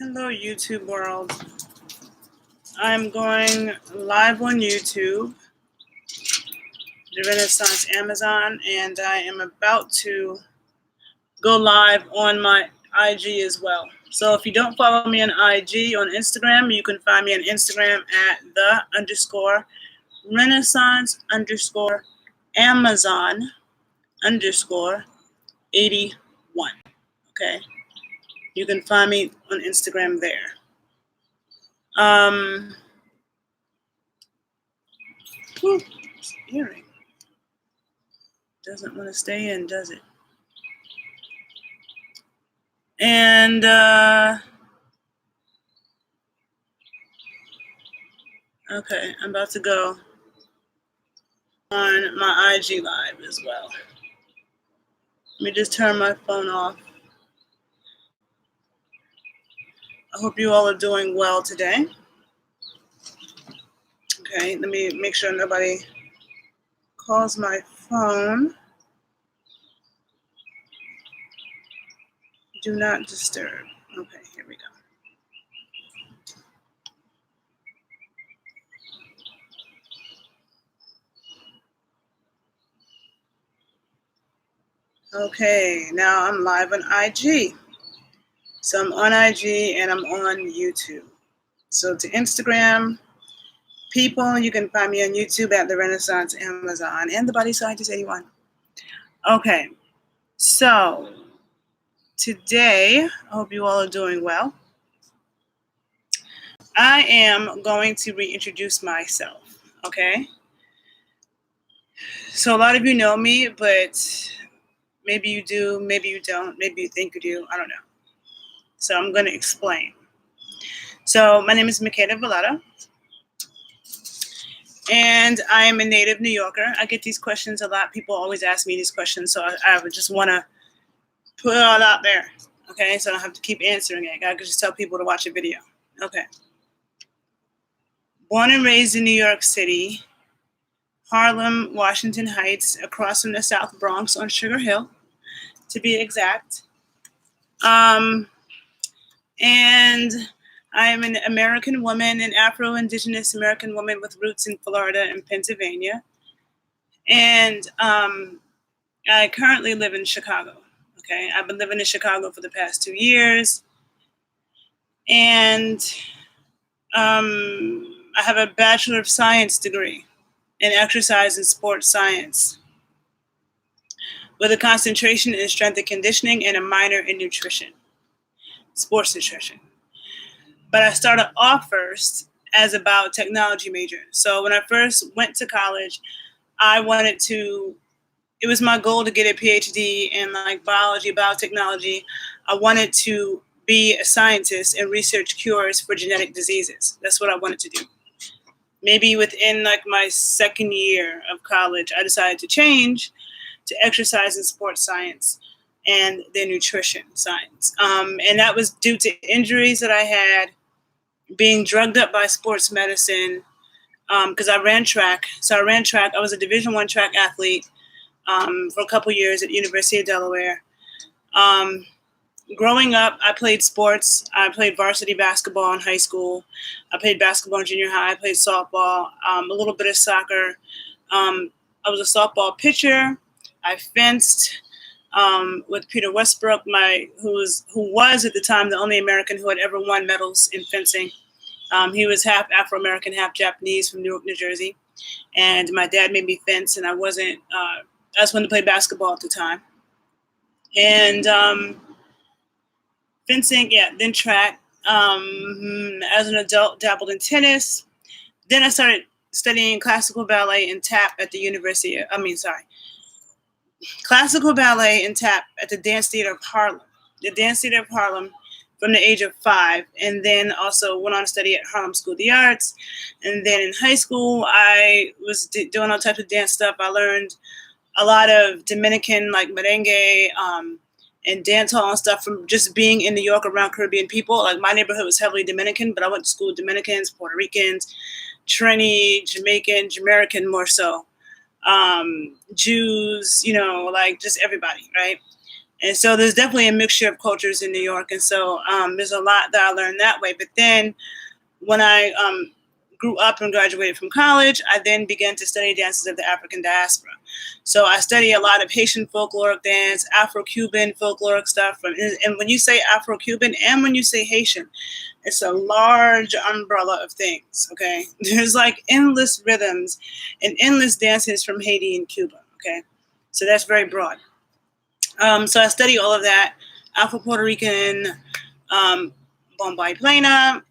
Hello, YouTube world. I'm going live on YouTube, the Renaissance Amazon, and I am about to go live on my IG as well. So if you don't follow me on IG, on Instagram, you can find me on Instagram at the_Renaissance_Amazon_81. Okay. You can find me on Instagram there. This earring doesn't want to stay in, does it? And okay, I'm about to go on my IG live as well. Let me just turn my phone off. I hope you all are doing well today. Okay, let me make sure nobody calls my phone. Do not disturb. Okay, here we go. Okay, now I'm live on IG. So I'm on IG and I'm on YouTube. So to Instagram people, you can find me on YouTube at the Renaissance Amazon and the Body Scientist 81. Okay, so today, I hope you all are doing well. I am going to reintroduce myself, okay? So a lot of you know me, but maybe you do, maybe you don't, maybe you think you do, I don't know. So I'm going to explain. So my name is Makeda Valletta, and I am a native New Yorker. I get these questions a lot. People always ask me these questions, so I would just want to put it all out there, okay? So I don't have to keep answering it. I could just tell people to watch a video. Okay. Born and raised in New York City, Harlem, Washington Heights, across from the South Bronx on Sugar Hill, to be exact. And I am an American woman, an Afro-Indigenous American woman with roots in Florida and Pennsylvania. And I currently live in Chicago. Okay, I've been living in Chicago for the past 2 years. And I have a Bachelor of Science degree in exercise and sports science with a concentration in strength and conditioning and a minor in nutrition, sports nutrition. But I started off first as a biotechnology major. So when I first went to college, it was my goal to get a PhD in like biology, biotechnology. I wanted to be a scientist and research cures for genetic diseases. That's what I wanted to do. Maybe within like my second year of college, I decided to change to exercise and sports science and then nutrition science. And that was due to injuries that I had, being drugged up by sports medicine, because I ran track. So I ran track. I was a Division I track athlete for a couple years at University of Delaware. Growing up, I played sports. I played varsity basketball in high school. I played basketball in junior high. I played softball, a little bit of soccer. I was a softball pitcher. I fenced with Peter Westbrook, who was at the time the only American who had ever won medals in fencing. He was half Afro-American, half Japanese from Newark, New Jersey. And my dad made me fence, and I just wanted to play basketball at the time. And fencing, yeah, then track. As an adult, dabbled in tennis. Then I started studying classical ballet and tap at the classical ballet and tap at the Dance Theater of Harlem. The Dance Theater of Harlem from the age of 5. And then also went on to study at Harlem School of the Arts. And then in high school, I was doing all types of dance stuff. I learned a lot of Dominican, like merengue, and dance hall and stuff from just being in New York around Caribbean people. Like my neighborhood was heavily Dominican, but I went to school with Dominicans, Puerto Ricans, Trini, Jamaican, Jamaican more so, Jews, like just everybody, right? And so there's definitely a mixture of cultures in New York. And so there's a lot that I learned that way. But then when I grew up and graduated from college, I then began to study dances of the African diaspora. So I study a lot of Haitian folkloric dance, Afro-Cuban folkloric stuff. And when you say Afro-Cuban and when you say Haitian, it's a large umbrella of things, okay? There's like endless rhythms and endless dances from Haiti and Cuba, okay? So that's very broad. So I study all of that, Afro-Puerto Rican, Bombay Plena.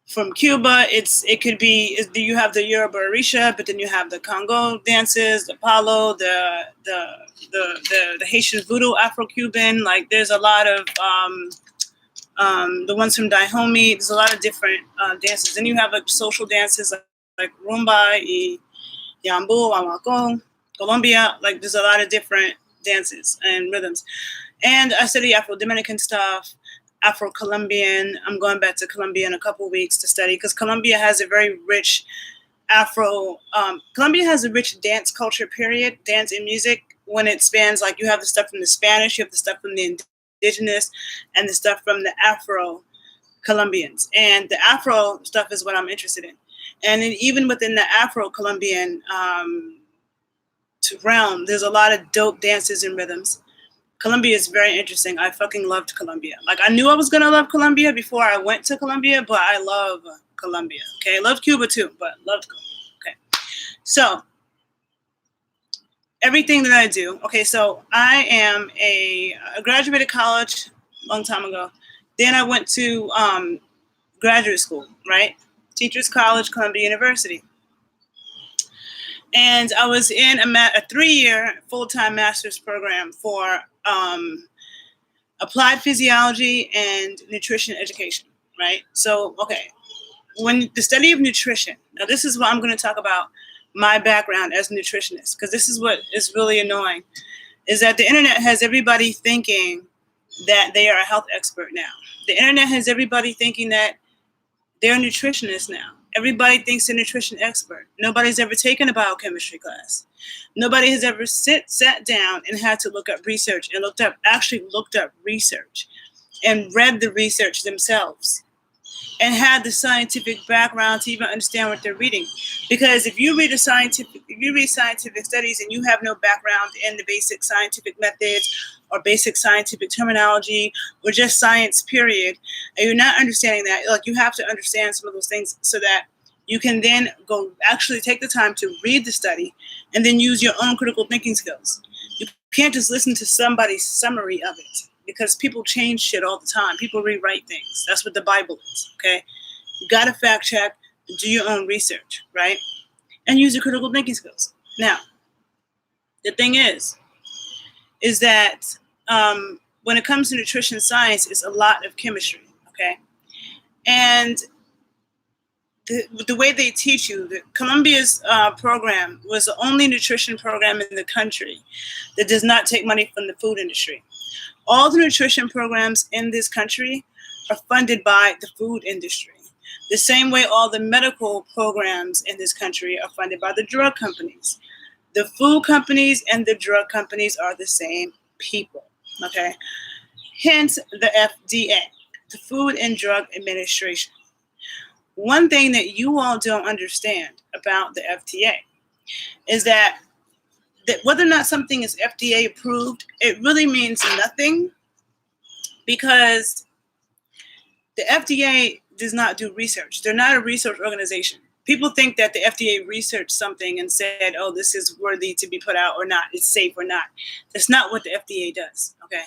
From Cuba, it could be you have the Yoruba Orisha, but then you have the Congo dances, the Palo, the Haitian Voodoo, Afro-Cuban. Like there's a lot of the ones from Dahomey. There's a lot of different dances. Then you have like social dances like rumba, yambu, wamako, Colombia. Like there's a lot of different dances and rhythms. And I study Afro-Dominican stuff, Afro-Colombian. I'm going back to Colombia in a couple of weeks to study because Colombia has a very rich Colombia has a rich dance culture, period, dance and music, when it spans, like you have the stuff from the Spanish, you have the stuff from the indigenous, and the stuff from the Afro-Colombians. And the Afro stuff is what I'm interested in. And then even within the Afro-Colombian realm, there's a lot of dope dances and rhythms. Colombia is very interesting. I fucking loved Colombia. Like I knew I was gonna love Colombia before I went to Colombia, but I love Colombia. Okay, I love Cuba too, but loved Colombia. Okay, so everything that I do. Okay, so I graduated college a long time ago. Then I went to graduate school, right? Teachers College, Columbia University. And I was in a 3-year full-time master's program for applied physiology and nutrition education, right? So, okay, when the study of nutrition, now this is what I'm going to talk about my background as a nutritionist, because this is what is really annoying, is that the internet has everybody thinking that they are a health expert now. The internet has everybody thinking that they're a nutritionist now. Everybody thinks they're a nutrition expert. Nobody's ever taken a biochemistry class. Nobody has ever sat down and had to look up research and looked up research and read the research themselves and had the scientific background to even understand what they're reading. Because if you read scientific studies and you have no background in the basic scientific methods or basic scientific terminology or just science, period, and you're not understanding that, like you have to understand some of those things so that you can then go actually take the time to read the study and then use your own critical thinking skills. You can't just listen to somebody's summary of it, because people change shit all the time. People rewrite things. That's what the Bible is, okay? You got to fact check, do your own research, right? And use your critical thinking skills. Now, the thing is that when it comes to nutrition science, it's a lot of chemistry, okay? And the way they teach you, Columbia's program was the only nutrition program in the country that does not take money from the food industry. All the nutrition programs in this country are funded by the food industry. The same way all the medical programs in this country are funded by the drug companies. The food companies and the drug companies are the same people, okay? Hence the FDA, the Food and Drug Administration. One thing that you all don't understand about the FDA is that whether or not something is FDA approved, it really means nothing, because the FDA does not do research. They're not a research organization. People think that the FDA researched something and said, oh, this is worthy to be put out or not, it's safe or not. That's not what the FDA does, okay?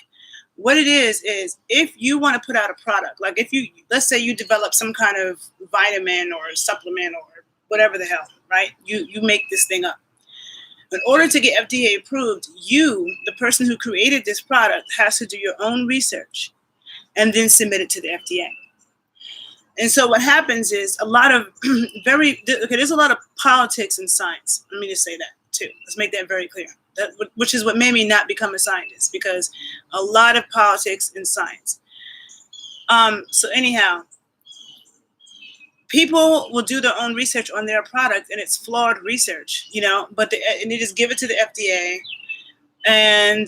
What it is if you want to put out a product, like let's say you develop some kind of vitamin or supplement or whatever the hell, right? You make this thing up. In order to get FDA approved, you, the person who created this product, has to do your own research and then submit it to the FDA. And so what happens is there's a lot of politics in science. Let me just say that too. Let's make that very clear. Which is what made me not become a scientist, because a lot of politics in science. So anyhow, people will do their own research on their product, and it's flawed research, but and they just give it to the FDA, and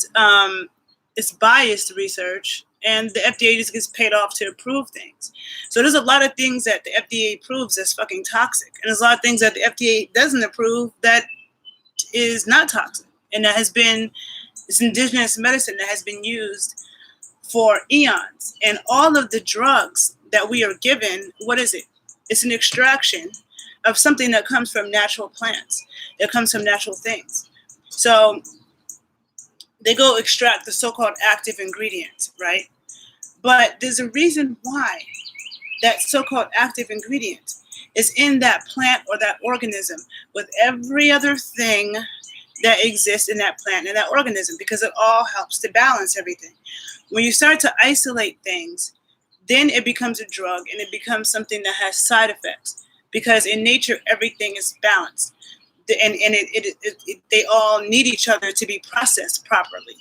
it's biased research, and the FDA just gets paid off to approve things. So there's a lot of things that the FDA approves that's fucking toxic, and there's a lot of things that the FDA doesn't approve that is not toxic, and that has been, it's indigenous medicine that has been used for eons. And all of the drugs that we are given, what is it? It's an extraction of something that comes from natural plants, that comes from natural things. So they go extract the so-called active ingredient, right? But there's a reason why that so-called active ingredient is in that plant or that organism with every other thing that exists in that plant and that organism, because it all helps to balance everything. When you start to isolate things, then it becomes a drug, and it becomes something that has side effects, because in nature everything is balanced, and they all need each other to be processed properly.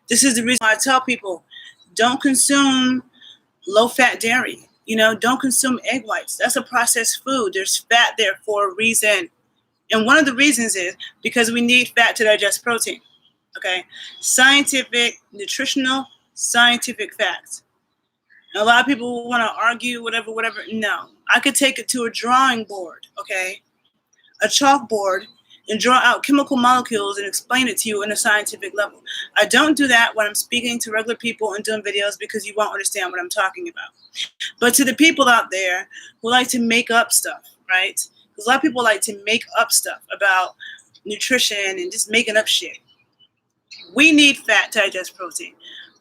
This is the reason why I tell people, don't consume low-fat dairy. Don't consume egg whites. That's a processed food. There's fat there for a reason. And one of the reasons is because we need fat to digest protein. Okay? Scientific, nutritional, scientific facts. And a lot of people want to argue, whatever. No. I could take it to a drawing board, okay? A chalkboard, and draw out chemical molecules and explain it to you in a scientific level. I don't do that when I'm speaking to regular people and doing videos, because you won't understand what I'm talking about. But to the people out there who like to make up stuff, right? Because a lot of people like to make up stuff about nutrition and just making up shit. We need fat to digest protein.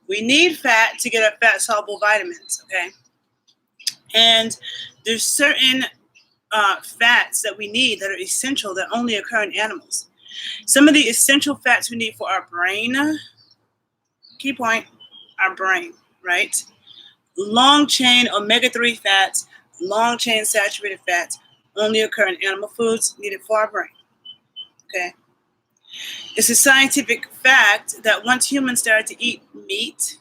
We need fat to get our fat-soluble vitamins, okay? And there's certain fats that we need that are essential that only occur in animals. Some of the essential fats we need for our brain, key point, our brain, right? Long-chain omega-3 fats, long-chain saturated fats only occur in animal foods needed for our brain, okay? It's a scientific fact that once humans started to eat meat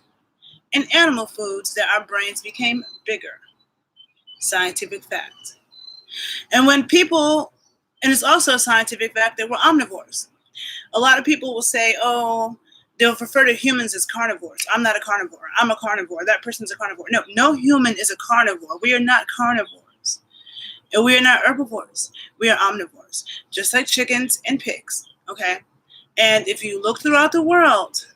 and animal foods, that our brains became bigger. Scientific fact. And when people, and it's also a scientific fact that we're omnivores. A lot of people will say, oh, they'll refer to humans as carnivores. I'm not a carnivore. I'm a carnivore. That person's a carnivore. No human is a carnivore. We are not carnivores. And we are not herbivores. We are omnivores, just like chickens and pigs, okay? And if you look throughout the world,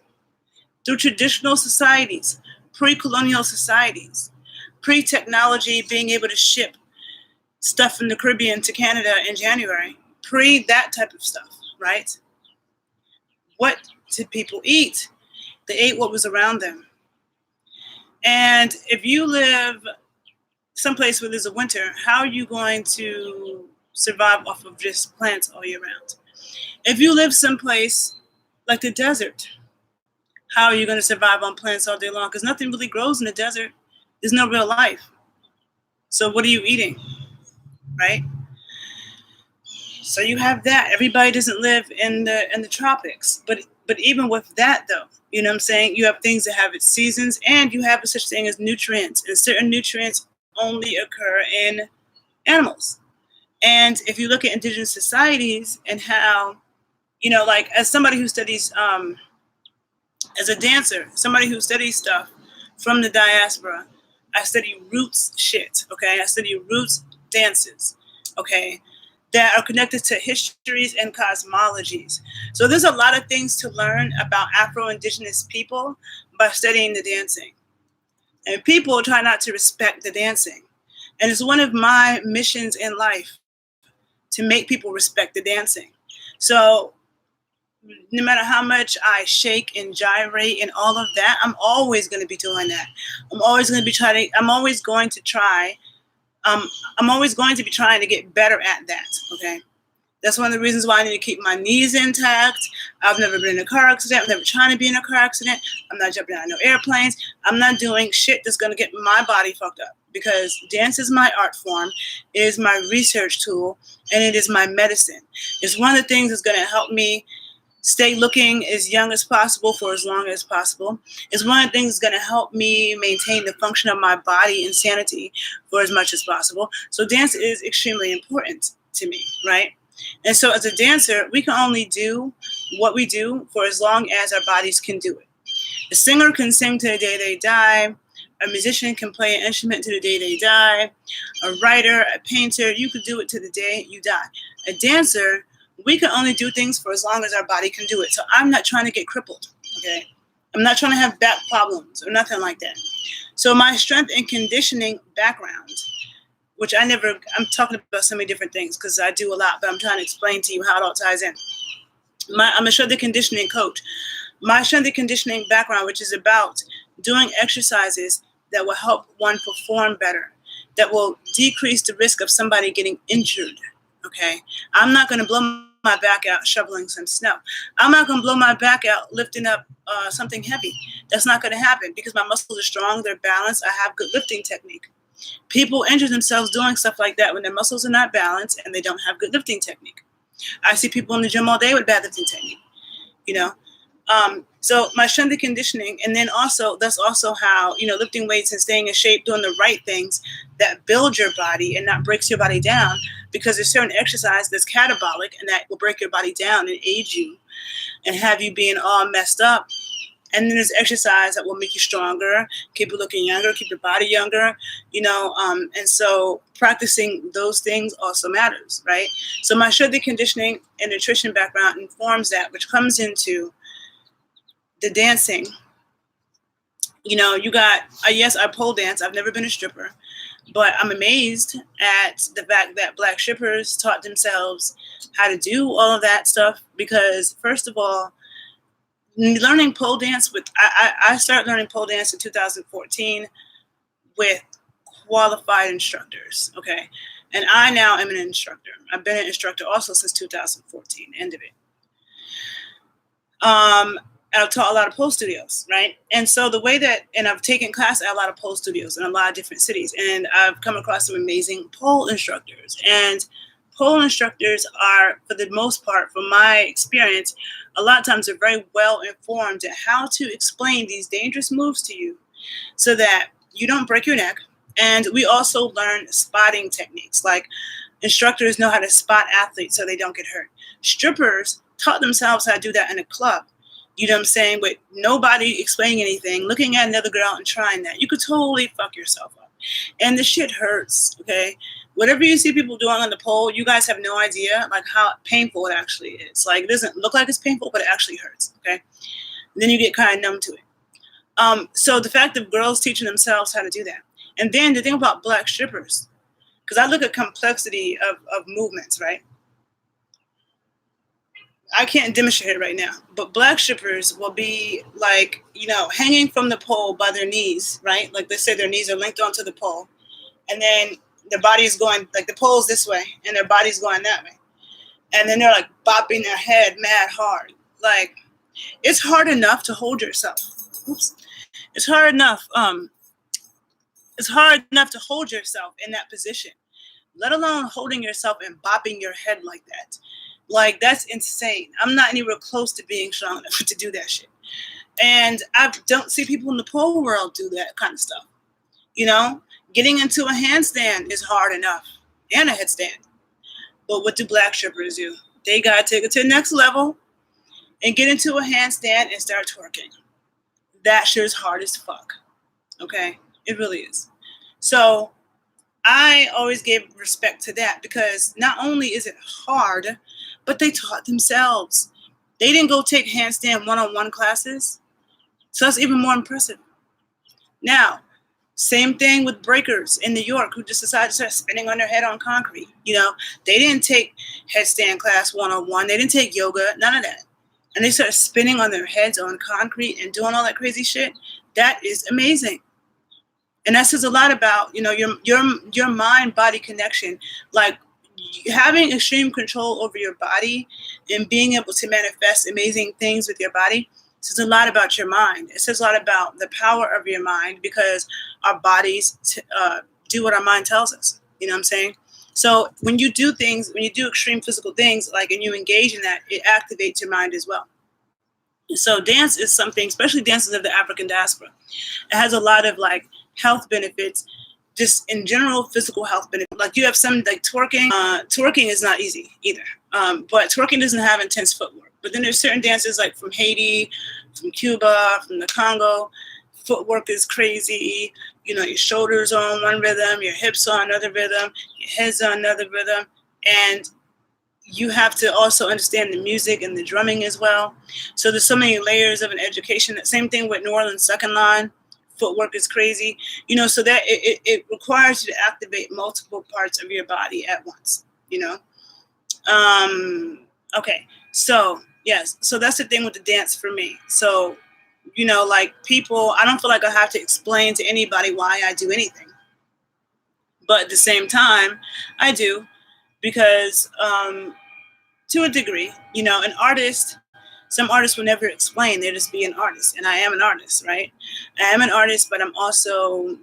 through traditional societies, pre-colonial societies, pre-technology, being able to ship stuff from the Caribbean to Canada in January, pre that type of stuff, right? What did people eat? They ate what was around them. And if you live someplace where there's a winter, how are you going to survive off of just plants all year round? If you live someplace like the desert, how are you going to survive on plants all day long? Because nothing really grows in the desert. There's no real life. So what are you eating, right? So you have that. Everybody doesn't live in the tropics. But even with that, though, you know what I'm saying? You have things that have its seasons, and you have such thing as nutrients. And certain nutrients only occur in animals. And if you look at indigenous societies and how, like as somebody who studies, as a dancer, somebody who studies stuff from the diaspora, I study roots shit, okay? I study roots dances, okay, that are connected to histories and cosmologies. So there's a lot of things to learn about Afro-Indigenous people by studying the dancing. And people try not to respect the dancing. And it's one of my missions in life to make people respect the dancing. So no matter how much I shake and gyrate and all of that, I'm always going to be doing that. I'm always going to be trying to get better at that, okay? That's one of the reasons why I need to keep my knees intact. I've never been in a car accident. I'm never trying to be in a car accident. I'm not jumping out of no airplanes. I'm not doing shit that's going to get my body fucked up, because dance is my art form. It is my research tool, and it is my medicine. It's one of the things that's going to help me stay looking as young as possible for as long as possible. It's one of the things that's going to help me maintain the function of my body and sanity for as much as possible. So dance is extremely important to me, right? And so as a dancer, we can only do what we do for as long as our bodies can do it. A singer can sing to the day they die. A musician can play an instrument to the day they die. A writer, a painter, you could do it to the day you die. A dancer, we can only do things for as long as our body can do it. So I'm not trying to get crippled, okay? I'm not trying to have back problems or nothing like that. So my strength and conditioning background, which I'm talking about so many different things because I do a lot, but I'm trying to explain to you how it all ties in. I'm a strength and conditioning coach. My strength and conditioning background, which is about doing exercises that will help one perform better, that will decrease the risk of somebody getting injured, okay? I'm not going to blow my back out shoveling some snow. I'm not going to blow my back out lifting up something heavy. That's not going to happen because my muscles are strong, they're balanced, I have good lifting technique. People injure themselves doing stuff like that when their muscles are not balanced and they don't have good lifting technique. I see people in the gym all day with bad lifting technique, you know? So my strength and conditioning, and then also that's also how, lifting weights and staying in shape, doing the right things that build your body and not breaks your body down, because there's certain exercise that's catabolic and that will break your body down and age you and have you being all messed up. And then there's exercise that will make you stronger, keep you looking younger, keep your body younger, and so practicing those things also matters, right? So my strength and conditioning and nutrition background informs that, which comes into the dancing. You got, yes, I pole dance. I've never been a stripper, but I'm amazed at the fact that Black strippers taught themselves how to do all of that stuff because, first of all, learning pole dance I started learning pole dance in 2014 with qualified instructors, okay? And I now am an instructor. I've been an instructor also since 2014, end of it. I've taught a lot of pole studios, right? And so and I've taken class at a lot of pole studios in a lot of different cities, and I've come across some amazing pole instructors. And pole instructors are, for the most part, from my experience, a lot of times they're very well informed at how to explain these dangerous moves to you so that you don't break your neck. And we also learn spotting techniques, like instructors know how to spot athletes so they don't get hurt. Strippers taught themselves how to do that in a club. You know what I'm saying? With nobody explaining anything, looking at another girl and trying that. You could totally fuck yourself up. And the shit hurts, okay? Whatever you see people doing on the pole, you guys have no idea like how painful it actually is. Like, it doesn't look like it's painful, but it actually hurts, okay? And then you get kind of numb to it. So the fact of girls teaching themselves how to do that. And then the thing about Black strippers, because I look at complexity of movements, right? I can't demonstrate it right now, but Black strippers will be like, hanging from the pole by their knees, right? Like, let's say their knees are linked onto the pole, and then their body is going, like, the pole's this way, and their body's going that way. And then they're, like, bopping their head mad hard. Like, it's hard enough to hold yourself. Oops. It's hard enough to hold yourself in that position, let alone holding yourself and bopping your head like that. Like, that's insane. I'm not anywhere close to being strong enough to do that shit. And I don't see people in the pole world do that kind of stuff. Getting into a handstand is hard enough, and a headstand. But what do Black strippers do? They got to take it to the next level and get into a handstand and start twerking. That shit is hard as fuck. Okay? It really is. So I always gave respect to that because not only is it hard, but they taught themselves. They didn't go take handstand one-on-one classes. So that's even more impressive. Now, same thing with breakers in New York who just decided to start spinning on their head on concrete. They didn't take headstand class one-on-one. They didn't take yoga, none of that. And they started spinning on their heads on concrete and doing all that crazy shit. That is amazing. And that says a lot about, your mind-body connection. Like, having extreme control over your body and being able to manifest amazing things with your body says a lot about your mind. It says a lot about the power of your mind because our bodies do what our mind tells us. You know what I'm saying? So when you do things, when you do extreme physical things, like, and you engage in that, it activates your mind as well. So dance is something, especially dances of the African diaspora. It has a lot of like health benefits, just in general physical health benefits. Like, you have some like twerking. Twerking is not easy either. But twerking doesn't have intense footwork. But then there's certain dances like from Haiti, from Cuba, from the Congo. Footwork is crazy. You know, your shoulders are on one rhythm, your hips are on another rhythm, your head's on another rhythm. And you have to also understand the music and the drumming as well. So there's so many layers of an education. The same thing with New Orleans second line. Footwork is crazy. You know, so that it requires you to activate multiple parts of your body at once, you know. Okay, so yes, so that's the thing with the dance for me. So, you know, like people, I don't feel like I have to explain to anybody why I do anything, but at the same time, I do because to a degree, you know, an artist. Some artists will never explain; they just be an artist, and I am an artist, right? I am an artist, but I'm also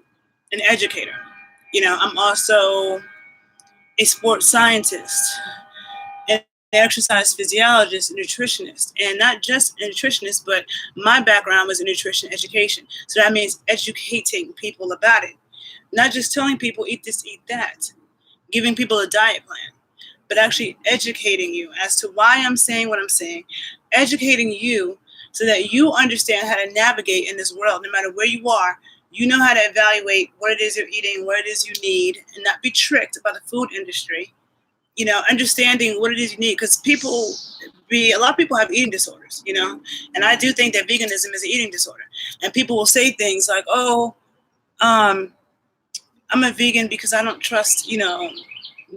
an educator. You know, I'm also a sports scientist, an exercise physiologist, a nutritionist, and not just a nutritionist, but my background was in nutrition education. So that means educating people about it, not just telling people eat this, eat that, giving people a diet plan, but actually educating you as to why I'm saying what I'm saying, educating you so that you understand how to navigate in this world, no matter where you are. You know how to evaluate what it is you're eating, what it is you need, and not be tricked by the food industry. You know, understanding what it is you need, because a lot of people have eating disorders, you know, and I do think that veganism is an eating disorder. And people will say things like, "Oh, um, I'm a vegan because I don't trust, you know,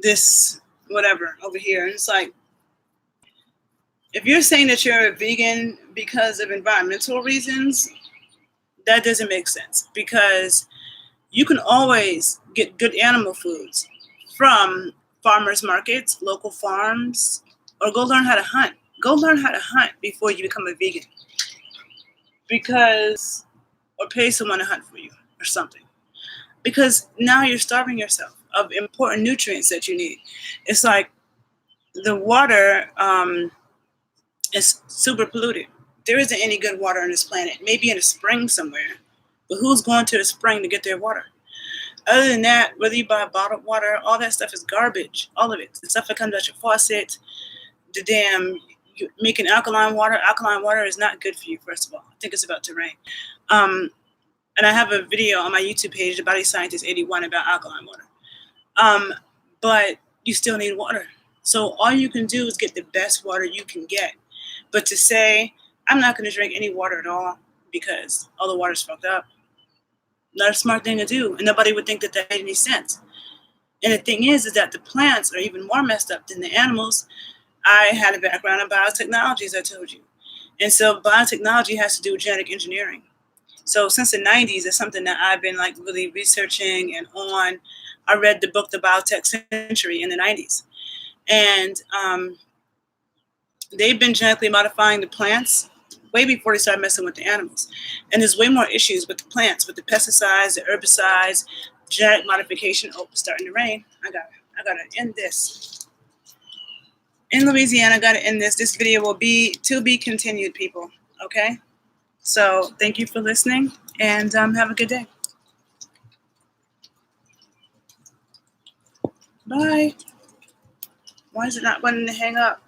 this whatever over here." And it's like, if you're saying that you're a vegan because of environmental reasons, that doesn't make sense, because you can always get good animal foods from farmers markets, local farms, or go learn how to hunt. Go learn how to hunt before you become a vegan, because, or pay someone to hunt for you or something, because now you're starving yourself of important nutrients that you need. It's like the water is super polluted. There isn't any good water on this planet. Maybe in a spring somewhere, but who's going to the spring to get their water? Other than that, whether you buy bottled water, all that stuff is garbage. All of it. The stuff that comes out your faucet, the damn, you making alkaline water. Alkaline water is not good for you, first of all. I think it's about to rain. And I have a video on my YouTube page, The Body Scientist 81, about alkaline water. But you still need water. So all you can do is get the best water you can get. But to say, I'm not going to drink any water at all because all the water's fucked up, not a smart thing to do. And nobody would think that that made any sense. And the thing is that the plants are even more messed up than the animals. I had a background in biotechnology, as I told you. And so biotechnology has to do with genetic engineering. So since the 90s, it's something that I've been like really researching and on. I read the book, The Biotech Century, in the 90s. And they've been genetically modifying the plants way before they started messing with the animals. And there's way more issues with the plants, with the pesticides, the herbicides, genetic modification. Oh, it's starting to rain. I gotta end this. In Louisiana, I gotta end this. This video will be to be continued, people. Okay? So thank you for listening, and have a good day. Bye. Why is it not wanting to hang up?